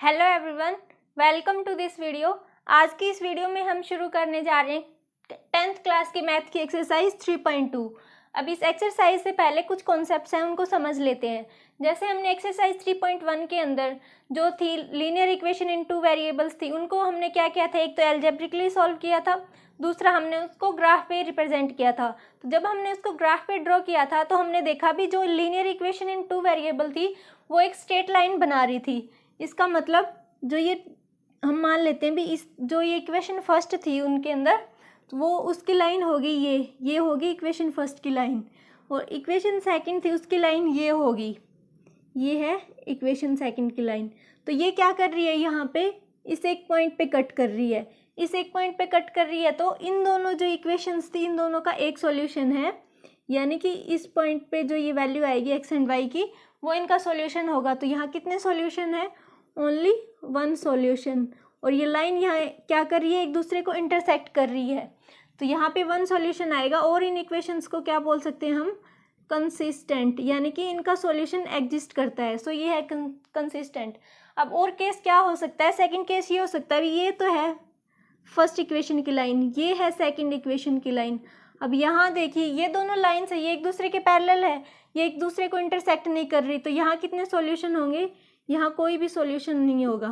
Hello everyone, welcome to this video. आज की इस वीडियो में हम शुरू करने जा रहे हैं 10th क्लास की मैथ की एक्सरसाइज 3.2। अब इस एक्सरसाइज से पहले कुछ कॉन्सेप्ट्स हैं, उनको समझ लेते हैं। जैसे हमने एक्सरसाइज 3.1 के अंदर जो थी linear equation in two variables थी, उनको हमने क्या किया था, एक तो एल्जेब्रिकली सॉल्व किया था, दूसरा हमने उसको ग्राफ पे रिप्रेजेंट किया था। तो जब हमने उसको ग्राफ पे ड्रॉ किया था तो हमने देखा भी जो linear equation in two variable थी वो एक स्ट्रेट लाइन बना रही थी। इसका मतलब जो ये हम मान लेते हैं भी इस जो ये इक्वेशन फर्स्ट थी उनके अंदर, तो वो उसकी लाइन होगी ये होगी इक्वेशन फर्स्ट की लाइन, और इक्वेशन सेकंड थी उसकी लाइन ये होगी, ये है इक्वेशन सेकंड की लाइन। तो ये क्या कर रही है, यहाँ पे इस एक पॉइंट पे कट कर रही है, इस एक पॉइंट पे कट कर रही है। तो इन दोनों जो इक्वेशंस थी इन दोनों का एक सॉल्यूशन है, यानी कि इस पॉइंट पे जो ये वैल्यू आएगी एक्स एंड वाई की वो इनका सॉल्यूशन होगा। तो यहाँ कितने सॉल्यूशन है, ओनली वन सॉल्यूशन। और ये लाइन यहाँ क्या कर रही है, एक दूसरे को इंटरसेक्ट कर रही है, तो यहाँ पे वन सॉल्यूशन आएगा। और इन इक्वेशंस को क्या बोल सकते हैं हम, कंसिस्टेंट, यानी कि इनका सॉल्यूशन एग्जिस्ट करता है। सो ये है कंसिस्टेंट। अब और केस क्या हो सकता है, सेकंड केस ये हो सकता है, ये तो है फर्स्ट इक्वेशन की लाइन, ये है सेकंड इक्वेशन की लाइन। अब यहाँ देखिए ये दोनों लाइन्स है, ये एक दूसरे के पैरेलल है, ये एक दूसरे को इंटरसेक्ट नहीं कर रही। तो यहाँ कितने सॉल्यूशन होंगे, यहाँ कोई भी सॉल्यूशन नहीं होगा।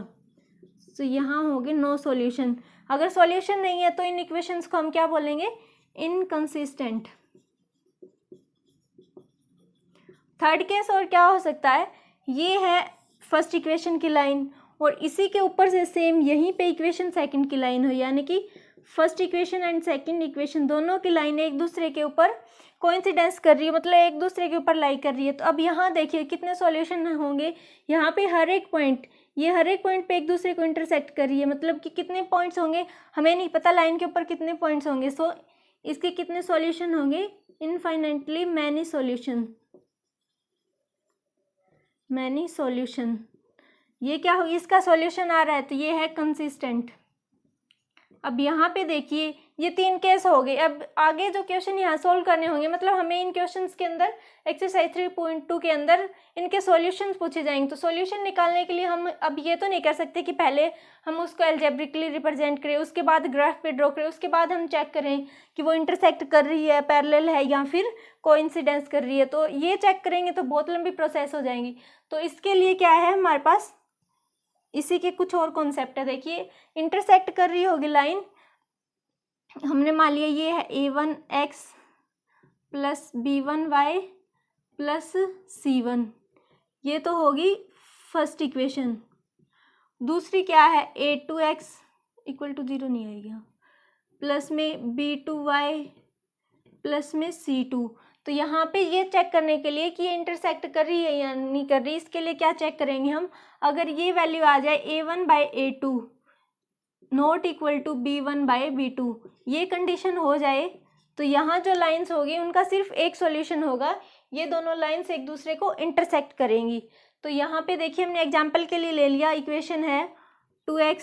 तो यहाँ होंगे नो सॉल्यूशन। अगर सॉल्यूशन नहीं है तो इन इक्वेशंस को हम क्या बोलेंगे, इनकंसिस्टेंट। थर्ड केस और क्या हो सकता है, ये है फर्स्ट इक्वेशन की लाइन और इसी के ऊपर से सेम यहीं पे इक्वेशन सेकंड की लाइन हो, यानी कि first equation and second equation दोनों की लाइन एक दूसरे के ऊपर कोइंसिडेंस कर रही है, मतलब एक दूसरे के ऊपर लाई कर रही है। तो अब यहाँ देखिए कितने सॉल्यूशन होंगे, यहाँ पे हर एक पॉइंट, ये हर एक पॉइंट पे एक दूसरे को इंटरसेक्ट कर रही है, मतलब कि कितने पॉइंट्स होंगे हमें नहीं पता लाइन के ऊपर कितने पॉइंट्स होंगे। सो इसके कितने सॉल्यूशन होंगे, infinitely many solution, many solution. ये क्या हो, इसका सॉल्यूशन आ रहा है तो ये है कंसिस्टेंट। अब यहाँ पे देखिए ये तीन केस हो गए। अब आगे जो क्वेश्चन यहाँ सोल्व करने होंगे, मतलब हमें इन क्वेश्चंस के अंदर एक्सरसाइज 3.2 के अंदर इनके सॉल्यूशंस पूछे जाएंगे। तो सॉल्यूशन निकालने के लिए हम अब ये तो नहीं कर सकते कि पहले हम उसको एल्जेब्रिकली रिप्रेजेंट करें, उसके बाद ग्राफ पे ड्रॉ करें, उसके बाद हम चेक करें कि वो इंटरसेक्ट कर रही है, पैरेलल है या फिर कोइंसिडेंस कर रही है। तो ये चेक करेंगे तो बहुत लंबी प्रोसेस हो जाएंगी। तो इसके लिए क्या है हमारे पास, इसी के कुछ और कॉन्सेप्ट है। देखिए इंटरसेक्ट कर रही होगी लाइन, हमने मान लिया ये है a1x plus b1y plus c1, ये तो होगी फर्स्ट इक्वेशन। दूसरी क्या है, a2x इक्वल टू 0 नहीं आएगी, प्लस में b2y प्लस में c2। तो यहाँ पे ये चेक करने के लिए कि ये इंटरसेक्ट कर रही है या नहीं कर रही, इसके लिए क्या चेक करेंगे हम, अगर ये वैल्यू आ जाए a1/a2 not equal to b1/b2, ये कंडीशन हो जाए तो यहाँ जो लाइंस होगी उनका सिर्फ एक सॉल्यूशन होगा, ये दोनों लाइंस एक दूसरे को इंटरसेक्ट करेंगी। तो यहाँ पे देखिए हमने एग्जांपल के लिए ले लिया, इक्वेशन है 2x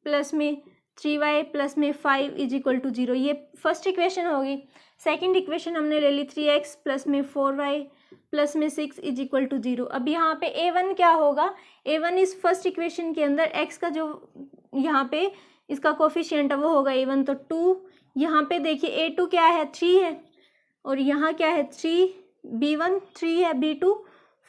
प्लस में 3y प्लस में 5 इज इक्वल टू 0, ये फर्स्ट इक्वेशन होगी। सेकंड इक्वेशन हमने ले ली 3x प्लस में 4y प्लस में 6 इज इक्वल टू 0। अब यहाँ पे a1 क्या होगा, a1 इस फर्स्ट इक्वेशन के अंदर x का जो यहाँ पे इसका कोफिशिएंट है वो होगा a1, तो 2। यहाँ पे देखिए a2 क्या है, 3 है, और यहाँ क्या है 3, b1 3 है, b2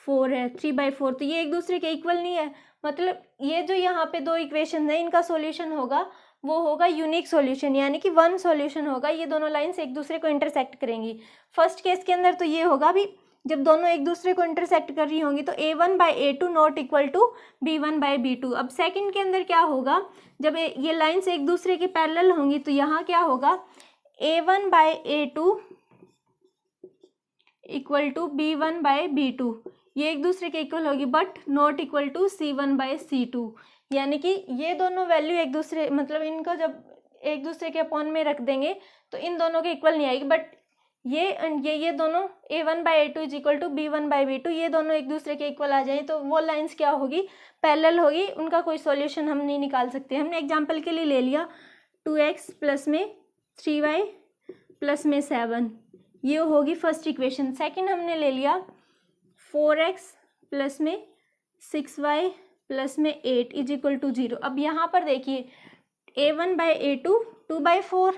4 है, 3/4। तो ये एक दूसरे के इक्वल नहीं है, मतलब ये जो यहाँ पे दो इक्वेशन है इनका सॉल्यूशन होगा वो होगा यूनिक सॉल्यूशन, यानी कि वन सॉल्यूशन होगा, ये दोनों लाइंस एक दूसरे को इंटरसेक्ट करेंगी। फर्स्ट केस के अंदर तो ये होगा भी जब दोनों एक दूसरे को इंटरसेक्ट कर रही होंगी तो a1/a2 not equal to b1/b2। अब सेकंड के अंदर क्या होगा, जब ये लाइंस एक दूसरे के पैरेलल होंगी तो यहाँ क्या होगा, a1/a2 इक्वल टू b1/b2, ये एक दूसरे के इक्वल होगी but not equal to c1/c2, यानी कि ये दोनों वैल्यू एक दूसरे, मतलब इनको जब एक दूसरे के अपॉन में रख देंगे तो इन दोनों के इक्वल नहीं आएगी, बट ये दोनों a1/a2 is equal to b1/b2 ये दोनों एक दूसरे के इक्वल आ जाए तो वो लाइंस क्या होगी, पैरेलल होगी, उनका कोई सॉल्यूशन हम नहीं निकाल सकते। हमने एग्जांपल के लिए ले लिया 2x प्लस में 3y प्लस में 7, ये होगी फर्स्ट इक्वेशन। सेकंड हमने ले लिया 4x प्लस में 6y प्लस में 8 इज इक्वल टू 0। अब यहाँ पर देखिए A1/A2 2/4,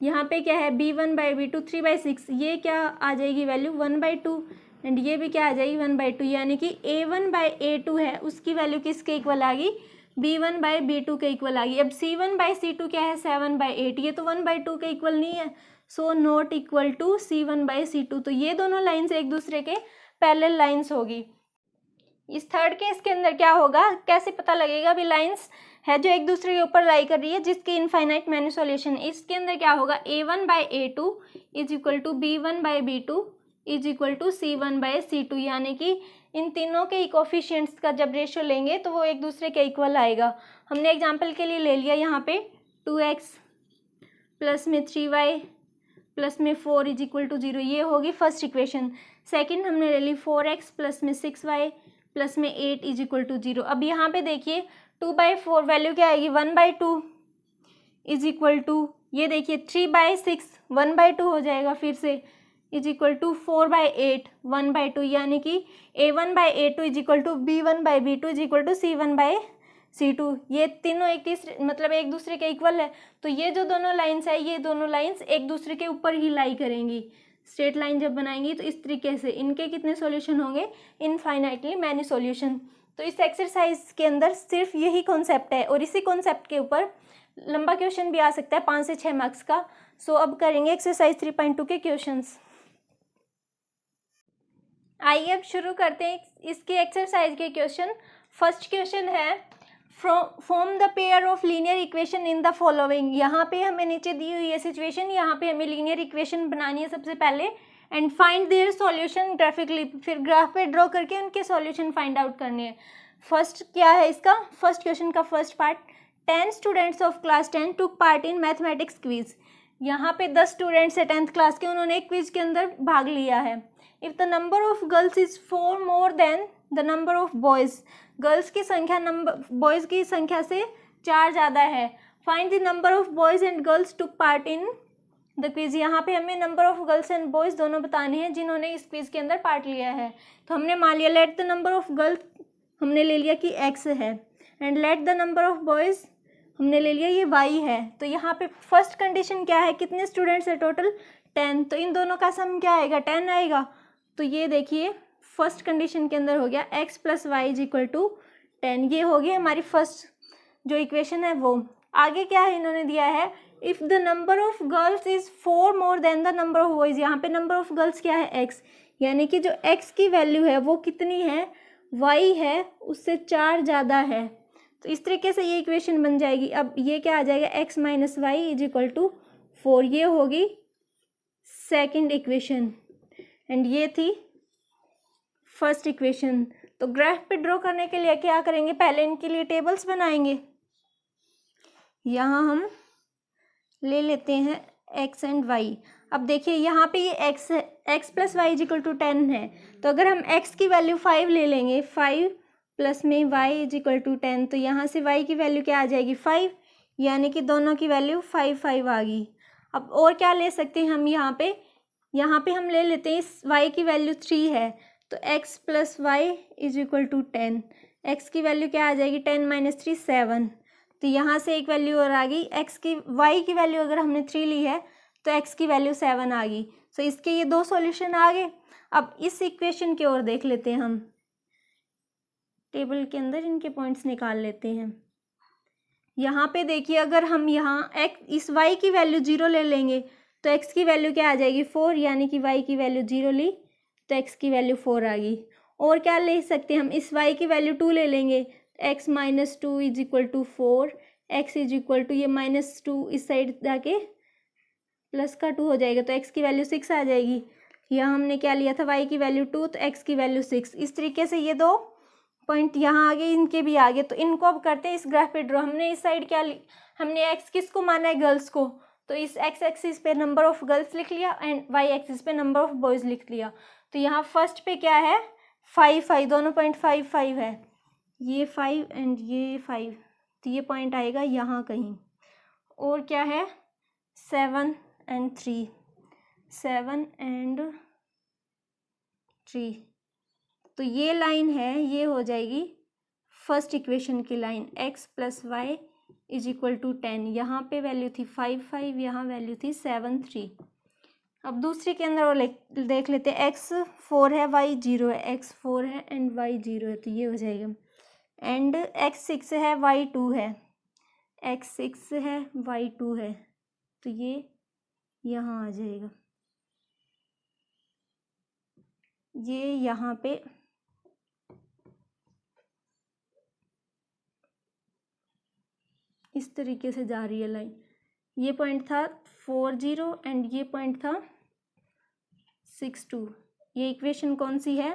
यहाँ पे क्या है B1/B2 3/6, ये क्या आ जाएगी वैल्यू 1/2, एंड ये भी क्या आ जाएगी 1/2, यानी कि A1/A2 है उसकी वैल्यू किसके इक्वल आ गई, B1/B2 के इक्वल आ गई। अब C1/C2 क्या है 7/8, ये तो 1/2 के इक्वल नहीं है, so not equal to C1/C2। तो ये दोनों लाइन्स एक दूसरे के पैरेलल लाइन्स होगी। इस थर्ड केस के अंदर क्या होगा, कैसे पता लगेगा, अभी लाइन्स है जो एक दूसरे के ऊपर लाई कर रही है जिसकी इनफाइनाइट मैनी सॉल्यूशन। इसके अंदर क्या होगा A1/A2 is equal to B1/B2 is equal to C1/C2, यानी कि इन तीनों के कोफिशिएंट्स का जब रेशियो लेंगे तो वो एक दूसरे के इक्वल आएगा। हमने एग्जांपल के लिए ले लिया यहाँ पे 2x प्लस में 3y प्लस में 4 इज इक्वल टू 0, ये होगी फर्स्ट इक्वेशन। सेकंड हमने ले ली 4x प्लस में 6y प्लस में 8 इज इक्वल टू 0। अब यहाँ पे देखिए 2/4 वैल्यू क्या आएगी 1/2 इज इक्वल टू, ये देखिए 3/6 1/2 हो जाएगा फिर से, इज इक्वल टू 4/8 1/2, यानी कि A1/A2 is equal to B1/B2 is equal to C1/C2। ये तीनों एक दूसरे के इक्वल है। तो ये जो दोनों लाइन्स है ये दोनों लाइन्स एक दूसरे के ऊपर ही लाई करेंगी। स्ट्रेट लाइन जब बनाएंगी तो इस तरीके से इनके कितने सॉल्यूशन होंगे, इनफाइनाइटली मैनी सॉल्यूशन। तो इस एक्सरसाइज के अंदर सिर्फ यही कॉन्सेप्ट है और इसी कॉन्सेप्ट के ऊपर लंबा क्वेश्चन भी आ सकता है 5 से 6 मार्क्स का। सो अब करेंगे एक्सरसाइज 3.2 के क्वेश्चंस। आइए अब शुरू करते हैं इसके एक्सरसाइज के क्वेश्चन। फर्स्ट क्वेश्चन है form the pair of linear equation in the following. यहाँ पे हमें नीचे दी हुई है सिचुएशन, यहाँ पे हमें लीनियर इक्वेशन बनानी है सबसे पहले, and find their solution graphically, फिर ग्राफ पे ड्रॉ करके उनके सॉल्यूशन फाइंड आउट करने हैं। फर्स्ट क्या है इसका, फर्स्ट क्वेश्चन का first part, 10 students of class 10 took part in mathematics quiz. यहाँ पे 10 स्टूडेंट्स है 10th क्लास के, उन्होंने एक क्विज के अंदर भाग लिया है। If the number of girls is 4 more than the number of boys, girls की संख्या बॉयज़ की संख्या से 4 ज़्यादा है। Find the number of boys and girls took part in the quiz. यहाँ पे हमें number of girls and boys दोनों बताने हैं जिन्होंने इस क्विज के अंदर पार्ट लिया है। तो हमने मान लिया let the number of girls हमने ले लिया कि x है, and let the number of boys हमने ले लिया ये y है। तो यहाँ पे फर्स्ट कंडीशन क्या है, कितने स्टूडेंट्स है टोटल 10, तो इन दोनों का सम क्या आएगा 10 आएगा। तो ये देखिए फर्स्ट कंडीशन के अंदर हो गया x plus Y is equal to 10, ये हो गई हमारी फर्स्ट जो इक्वेशन है वो। आगे क्या है इन्होंने दिया है, if the number of girls is 4 more than the number of boys. यहाँ पे नंबर ऑफ गर्ल्स क्या है x, यानी कि जो x की वैल्यू है वो कितनी है, y है उससे 4 ज़्यादा है। तो इस तरीके से ये इक्वेशन बन जाएगी। अब ये क्या आ जाएगा x minus Y is equal to 4, ये होगी सेकेंड इक्वेशन, एंड ये थी फर्स्ट इक्वेशन। तो ग्राफ पे ड्रॉ करने के लिए क्या करेंगे, पहले इनके लिए टेबल्स बनाएंगे। यहाँ हम ले लेते हैं x एंड y। अब देखिए यहाँ पे ये x है, x plus Y is equal to 10 है, तो अगर हम x की वैल्यू 5 ले लेंगे, 5 प्लस में y इज इक्वल टू 10, तो यहाँ से y की वैल्यू क्या आ जाएगी 5, यानी कि दोनों की वैल्यू 5 5 आ गई। अब और क्या ले सकते हैं हम, यहाँ पे हम ले लेते हैं इस y की वैल्यू 3 है, तो x plus Y is equal to 10, x की वैल्यू क्या आ जाएगी 10 माइनस 3 7, तो यहाँ से एक वैल्यू और आ गई y की वैल्यू अगर हमने 3 ली है तो x की वैल्यू 7 आ गई। सो इसके ये 2 सॉल्यूशन आ गए। अब इस इक्वेशन की ओर देख लेते हैं, हम टेबल के अंदर इनके पॉइंट्स निकाल लेते हैं। यहाँ पे देखिए अगर हम यहाँ इस y की वैल्यू 0 ले लेंगे तो x की वैल्यू क्या आ जाएगी 4, यानी कि y की वैल्यू 0 ली तो x की वैल्यू 4 आ गई। और क्या ले सकते हैं हम, इस y की वैल्यू 2 ले लेंगे, x minus 2 is equal to 4, x is equal to ये माइनस 2 इस साइड जाके प्लस का 2 हो जाएगा, तो x की वैल्यू 6 आ जाएगी। यहाँ हमने क्या लिया था y की वैल्यू 2 तो x की वैल्यू 6। इस तरीके से ये 2 पॉइंट यहाँ आगे, इनके भी आगे। तो इनको अब करते हैं इस ग्राफ पे ड्रॉ। हमने इस साइड क्या हमने x किसको माना है, गर्ल्स को, तो इस x एक्सिस पे नंबर ऑफ गर्ल्स लिख लिया एंड y एक्सिस पे नंबर ऑफ बॉयज़ लिख लिया। तो यहाँ फर्स्ट पे क्या है 5 5, दोनों पॉइंट 5 5 है, ये 5 एंड ये 5, तो ये पॉइंट आएगा यहाँ कहीं। और क्या है 7 एंड 3, 7 एंड 3, तो ये लाइन है ये हो जाएगी फर्स्ट इक्वेशन की line x plus Y is equal to 10, यहाँ पे वैल्यू थी 5 5, यहाँ वैल्यू थी 7 3। अब दूसरी के अंदर वो देख लेते हैं, x 4 है y 0 है, x 4 है एंड y 0 है, तो ये हो जाएगा। एंड x 6 है y 2 है, x 6 है y 2 है, तो ये यहाँ आ जाएगा, ये यहाँ पे इस तरीके से जा रही है लाइन। ये पॉइंट था 4 0 एंड ये पॉइंट था 6 2। ये इक्वेशन कौन सी है,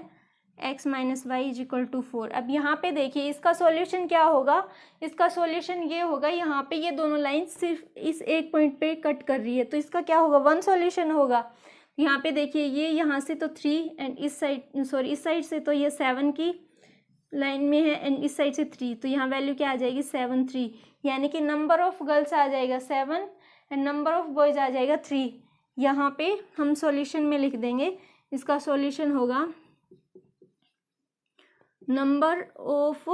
x minus Y is equal to 4। अब यहाँ पे देखिए इसका सॉल्यूशन क्या होगा, इसका सॉल्यूशन ये होगा, यहाँ पे ये दोनों लाइन सिर्फ इस एक पॉइंट पे कट कर रही है, तो इसका क्या होगा, वन सॉल्यूशन होगा। यहाँ पे देखिए ये यहाँ से तो 3 एंड इस साइड सॉरी इस साइड से तो ये 7 की लाइन में है एंड इस साइड से 3, तो यहाँ वैल्यू क्या आ जाएगी 7 3, यानी कि नंबर ऑफ गर्ल्स आ जाएगा 7 एंड नंबर ऑफ बॉयज आ जाएगा 3। यहाँ पे हम सॉल्यूशन में लिख देंगे, इसका सॉल्यूशन होगा नंबर ऑफ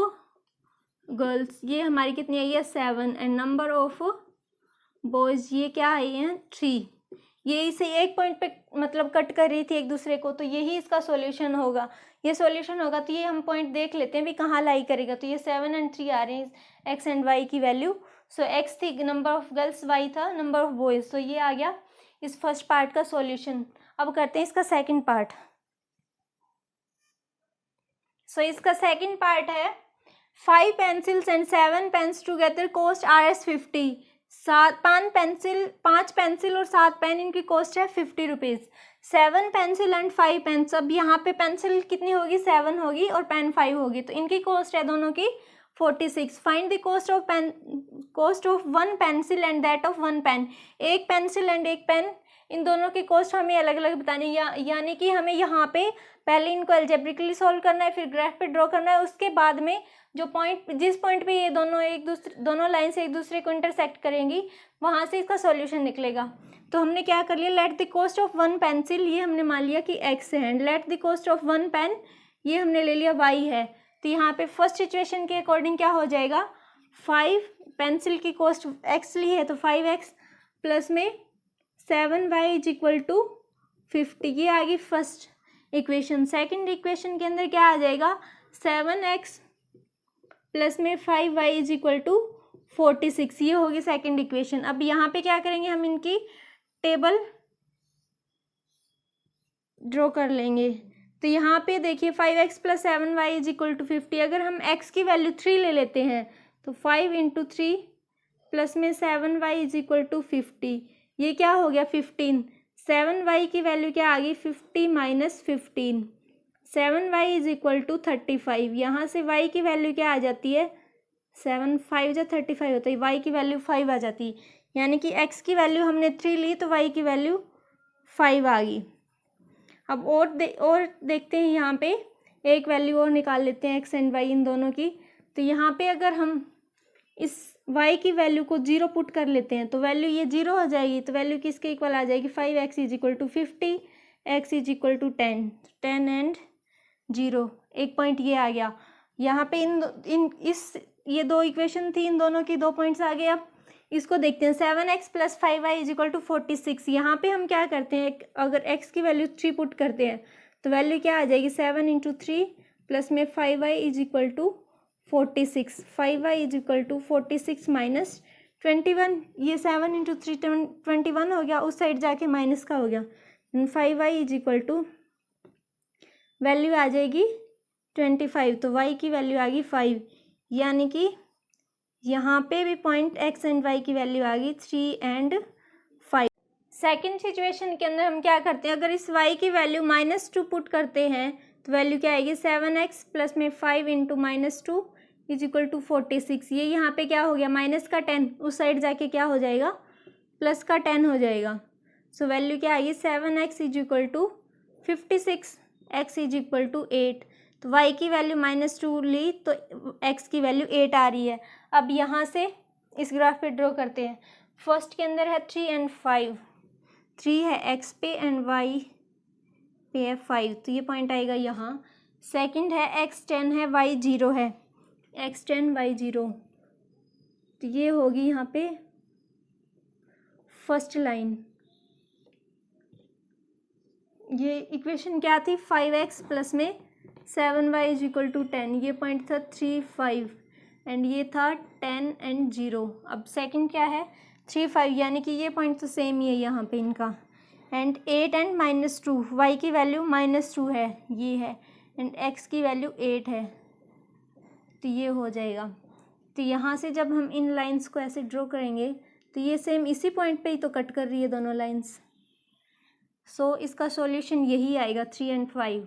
गर्ल्स, ये हमारी कितनी आई है 7 एंड नंबर ऑफ बॉयज ये क्या आई है 3। ये इसे एक पॉइंट पे मतलब कट कर रही थी एक दूसरे को, तो यही इसका सॉल्यूशन होगा, ये सॉल्यूशन होगा। तो ये हम पॉइंट देख लेते हैं भी कहाँ लाई करेगा, तो ये 7 एंड 3 आ रहे हैं x एंड y की वैल्यू। सो x थी नंबर ऑफ गर्ल्स, y था नंबर ऑफ बॉयज, तो ये आ गया इस फर्स्ट पार्ट का सॉल्यूशन। अब करते हैं इसका सेकंड पार्ट। सो इसका सेकंड पार्ट है 5 pencils and 7 pens together cost Rs 50। 5 pencil और 7 पेन इनकी कॉस्ट है 50 रुपीज़। 7 पेंसिल एंड 5 पेन्स, अब यहाँ पे पेंसिल कितनी होगी 7 होगी और पेन 5 होगी, तो इनकी कॉस्ट है दोनों की 46। Find the cost of 1 pencil and that of 1 pen. एक पेंसिल एंड एक पेन, इन दोनों की कॉस्ट हमें अलग अलग बतानी है, यानी कि हमें यहाँ पे पहले इनको अलजेब्रिकली सॉल्व करना है, फिर ग्राफ पे ड्रॉ करना है, उसके बाद में जो पॉइंट जिस पॉइंट पे ये दोनों लाइन से एक दूसरे को इंटरसेक्ट करेंगी वहाँ से इसका सॉल्यूशन निकलेगा। तो हमने क्या कर लिया, let the cost of 1 pencil ये हमने मान लिया कि x है, and let the cost of 1 pen ये हमने ले लिया y है। तो यहाँ पे फर्स्ट सिचुएशन के अकॉर्डिंग क्या हो जाएगा, 5 पेंसिल की कॉस्ट x ली है तो 5x प्लस में 7y इज इक्वल टू 50, ये आ गई फर्स्ट इक्वेशन। सेकंड इक्वेशन के अंदर क्या आ जाएगा, 7x प्लस में 5y इज इक्वल टू 46, ये होगी सेकंड इक्वेशन। अब यहाँ पे क्या करेंगे, हम इनकी टेबल ड्रॉ कर लेंगे। तो यहाँ पे देखिए 5x plus 7y is equal to 50, अगर हम x की वैल्यू 3 ले लेते हैं तो 5 इंटू 3 प्लस में 7y इज इक्वल टू 50, ये क्या हो गया 15। 7y की वैल्यू क्या आ गई 50 minus 15, 7y is equal to 35। यहाँ से y की वैल्यू क्या आ जाती है 7 5 जो 35 होता है, y की वैल्यू 5 आ जाती है, यानी कि x की वैल्यू हमने 3 ली तो y की वैल्यू 5 आ गई। अब और देखते हैं, यहाँ पे एक वैल्यू और निकाल लेते हैं x एंड y इन दोनों की। तो यहाँ पे अगर हम इस y की वैल्यू को 0 पुट कर लेते हैं तो वैल्यू ये 0 हो जाएगी, तो वैल्यू किसके इक्वल आ जाएगी 5x is equal to 50, x is equal to 10 and 0, एक पॉइंट ये आ गया। यहाँ पे ये दो इक्वेशन थी, इन दोनों की 2 पॉइंट्स आ गए। अब इसको देखते हैं, 7x plus 5y is equal to 46। यहाँ पे हम क्या करते हैं, अगर x की वैल्यू 3 पुट करते हैं तो वैल्यू क्या आ जाएगी 7 इंटू 3 प्लस में 5y is equal to 46, 5y is equal to 46 minus 21, ये 7 इंटू 3 21 हो गया, उस साइड जाके माइनस का हो गया, 5y is equal to value आ जाएगी 25, तो y की वैल्यू आ गई 5, यानी कि यहाँ पे भी पॉइंट x एंड y की वैल्यू आ गई 3 एंड 5। सेकेंड सिचुएशन के अंदर हम क्या करते हैं, अगर इस y की वैल्यू -2 पुट करते हैं तो वैल्यू क्या आएगी 7x प्लस में 5 इंटू -2 इज इक्वल टू 46, ये यहाँ पे क्या हो गया माइनस का 10, उस साइड जाके क्या हो जाएगा प्लस का 10 हो जाएगा। सो वैल्यू क्या आएगी 7x is equal to 56, x is equal to 8, तो y की वैल्यू -2 ली तो x की वैल्यू 8 आ रही है। अब यहाँ से इस ग्राफ पे ड्रॉ करते हैं, फर्स्ट के अंदर है 3 एंड 5, 3 है x पे एंड y पे है 5, तो ये पॉइंट आएगा यहाँ। सेकंड है x 10 है y 0 है, x10 y0। तो ये होगी यहाँ पे फर्स्ट लाइन। ये इक्वेशन क्या थी, 5x प्लस में 7y इज इक्वल टू 10। ये पॉइंट था 3 5 एंड ये था 10 एंड 0। अब सेकंड क्या है 3 5, यानी कि ये पॉइंट तो सेम ही है यहाँ पे इनका। एंड 8 एंड -2, y की वैल्यू -2 है, ये है, एंड x की वैल्यू 8 है। तो ये हो जाएगा। तो यहाँ से जब हम इन लाइंस को ऐसे ड्रॉ करेंगे तो ये सेम इसी पॉइंट पे ही तो कट कर रही है दोनों लाइंस। सो इसका सॉल्यूशन यही आएगा 3 एंड 5।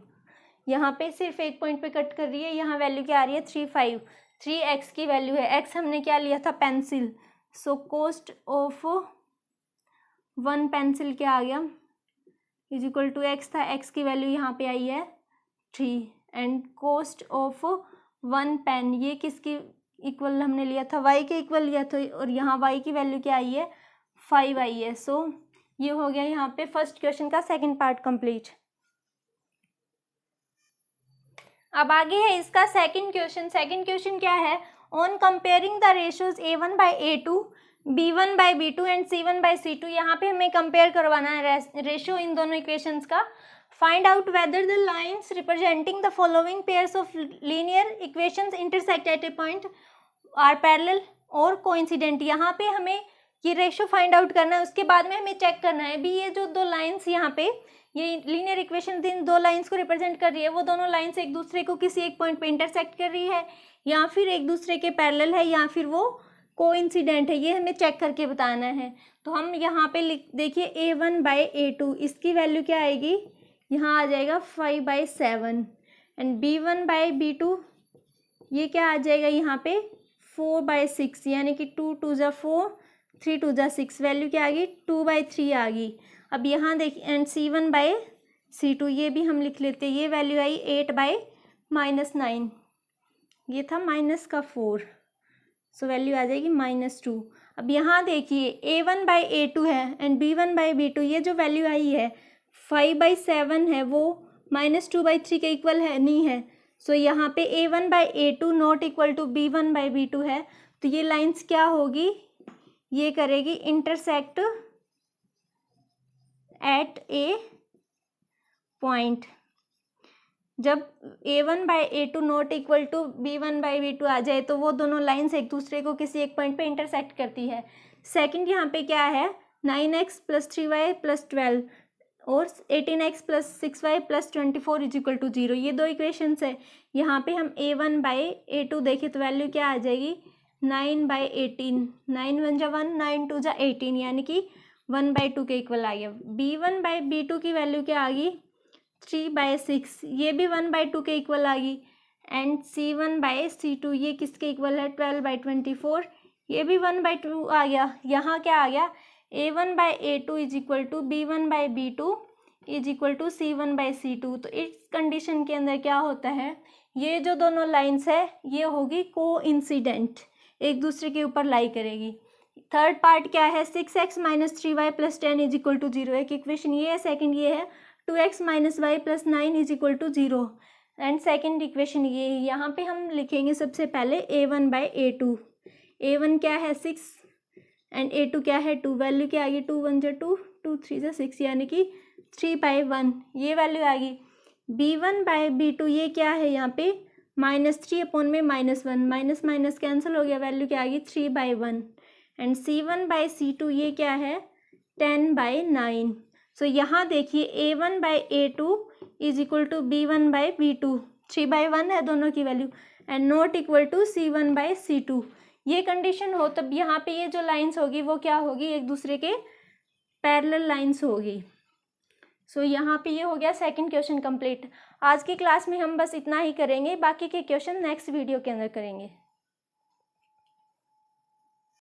यहाँ पे सिर्फ एक पॉइंट पे कट कर रही है, यहाँ वैल्यू क्या आ रही है 3 5। 3x की वैल्यू है, x हमने क्या लिया था pencil. So cost of 1 pencil क्या आ गया इज इक्वल टू x था, x की वैल्यू यहाँ पे आई है 3 एंड कॉस्ट ऑफ 1 पेन ये किसकी इक्वल हमने लिया था, y के इक्वल लिया था, और यहाँ y की वैल्यू क्या आई है 5 आई है। सो ये हो गया यहाँ पे फर्स्ट क्वेश्चन का सेकंड पार्ट कंप्लीट। अब आगे है इसका सेकंड क्वेश्चन। सेकंड क्वेश्चन क्या है, on comparing the ratios a1 by a2, b1 by b2 and c1 by c2। यहाँ पे हमें कंपेयर करवाना है रेशियो इन दोनों इक्वेशंस का। Find out whether the lines representing the following pairs of linear equations intersect at a point are parallel और coincident. यहाँ पे हमें ये रेशियो फाइंड आउट करना है, उसके बाद में हमें चेक करना है भी ये जो दो लाइन्स यहाँ पे ये लीनियर इक्वेशन इन दो लाइंस को रिप्रेजेंट कर रही है, वो दोनों लाइंस एक दूसरे को किसी एक पॉइंट पे इंटरसेक्ट कर रही है या फिर एक दूसरे के पैरेलल है या फिर वो कोइंसिडेंट है, ये हमें चेक करके बताना है। तो हम यहाँ पे देखिए a1 बाई a2 इसकी वैल्यू क्या आएगी, यहाँ आ जाएगा 5/7 एंड b1 बाई b2 ये क्या आ जाएगा यहाँ पे 4/6, यानी कि 2 2 जा 4 3 2 जा 6, वैल्यू क्या आ गई 2/3 आ गई। अब यहाँ देखिए एंड c1 बाई c2 ये भी हम लिख लेते हैं, ये वैल्यू आई 8/-9, ये था माइनस का 4, सो वैल्यू आ जाएगी -2। अब यहाँ देखिए a1 बाई a2 है एंड b1 बाई b2, ये जो वैल्यू आई है 5/7 है, वो -2/3 के इक्वल है नहीं है। सो यहाँ पे a1 by a2 not equal to b1 by b2 है। तो ये लाइंस क्या होगी, ये करेगी इंटरसेक्ट एट ए पॉइंट। जब a1 by a2 not equal to b1 by b2 आ जाए तो वो दोनों लाइंस एक दूसरे को किसी एक पॉइंट पे इंटरसेक्ट करती है। सेकंड यहाँ पे क्या है 9x प्लस 3y प्लस 12 और 18x plus 6y plus 24 is equal to 0, ये दो इक्वेशंस है। यहाँ पे हम a1 बाई a2 देखें तो वैल्यू क्या आ जाएगी 9/18, 9 1 जा 1 9 2 जा 18, यानी कि 1/2 के इक्वल आ गया। b1 बाई b2 की वैल्यू क्या आ गई 3/6, ये भी 1/2 के इक्वल आ गई। एंड c1 बाई c2 ये किसके इक्वल है 12/24, ये भी 1/2 आ गया। यहाँ क्या आ गया a1 by a2 is equal to b1 by b2 is equal to c1 by c2। तो इस कंडीशन के अंदर क्या होता है, ये जो दोनों लाइन्स है ये होगी कोइंसिडेंट, एक दूसरे के ऊपर लाई करेगी। थर्ड पार्ट क्या है 6x minus 3y plus 10 is equal to 0, एक इक्वेशन ये है। सेकंड ये है 2x minus y plus 9 is equal to 0 and second equation ये है। यहाँ पे हम लिखेंगे सबसे पहले a1 बाई a2, a1 क्या है 6 एंड a2 क्या है 2, वैल्यू क्या आ गई 2 1 जा 2 2 3 जा 6, यानी कि 3/1 ये वैल्यू आ गई। b1 बाई b2 ये क्या है यहाँ पे -3 अपॉन में -1, माइनस माइनस कैंसिल हो गया, वैल्यू क्या आ गई 3/1 एंड c1 बाई c2 ये क्या है 10/9। सो यहाँ देखिए a1 by a2 is equal to b1 by b2, 3/1 है दोनों की value and not equal to c1 by c2। ये कंडीशन हो तब यहाँ पे ये जो लाइंस होगी वो क्या होगी एक दूसरे के पैरेलल लाइंस होगी। सो यहाँ पे ये हो गया सेकंड क्वेश्चन कंप्लीट। आज की क्लास में हम बस इतना ही करेंगे, बाकी के क्वेश्चन नेक्स्ट वीडियो के अंदर करेंगे।